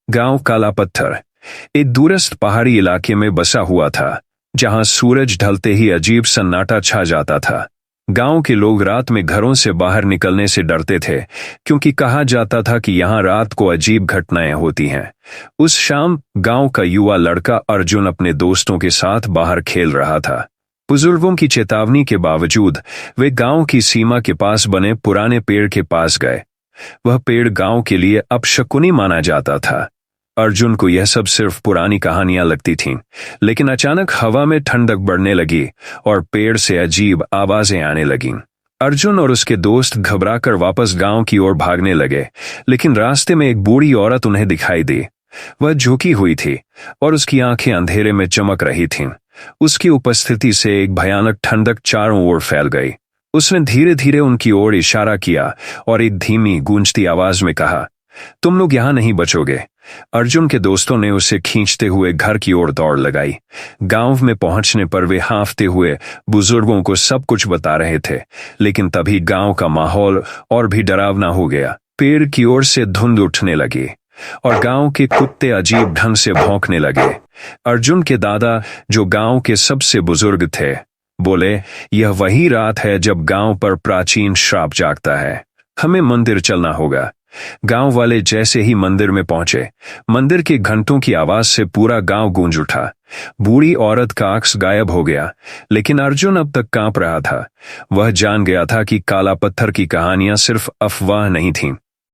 गांव काला पत्थर एक दूरस्थ पहाड़ी इलाके में बसा हुआ था, जहां सूरज ढलते ही अजीब सन्नाटा छा जाता था। गांव के लोग रात में घरों से बाहर निकलने से डरते थे, क्योंकि कहा जाता था कि यहां रात को अजीब घटनाएं होती हैं। उस शाम गांव का युवा लड़का अर्जुन अपने दोस्तों के साथ बाहर खेल रहा था। बुजुर्गों की चेतावनी के बावजूद वे गांव की सीमा के पास बने पुराने पेड़ के पास गए। वह पेड़ गांव के लिए अपशकुनी माना जाता था। अर्जुन को यह सब सिर्फ पुरानी कहानियां लगती थीं, लेकिन अचानक हवा में ठंडक बढ़ने लगी और पेड़ से अजीब आवाजें आने लगीं। अर्जुन और उसके दोस्त घबराकर वापस गांव की ओर भागने लगे, लेकिन रास्ते में एक बूढ़ी औरत उन्हें दिखाई दी। वह झुकी हुई थी और उसकी आंखें अंधेरे में चमक रही थीं। उसकी उपस्थिति से एक भयानक ठंडक चारों ओर फैल गई। उसने धीरे धीरे उनकी ओर इशारा किया और एक धीमी गूंजती आवाज में कहा, तुम लोग यहां नहीं बचोगे। अर्जुन के दोस्तों ने उसे खींचते हुए घर की ओर दौड़ लगाई। गांव में पहुंचने पर वे हांफते हुए बुजुर्गों को सब कुछ बता रहे थे, लेकिन तभी गांव का माहौल और भी डरावना हो गया। पेड़ की ओर से धुंध उठने लगी और गांव के कुत्ते अजीब ढंग से भौंकने लगे। अर्जुन के दादा, जो गांव के सबसे बुजुर्ग थे, बोले, यह वही रात है जब गांव पर प्राचीन श्राप जागता है। हमें मंदिर चलना होगा। गांव वाले जैसे ही मंदिर में पहुंचे, मंदिर के घंटों की आवाज से पूरा गांव गूंज उठा। बूढ़ी औरत का अक्स गायब हो गया, लेकिन अर्जुन अब तक कांप रहा था। वह जान गया था कि काला पत्थर की कहानियां सिर्फ अफवाह नहीं थीं,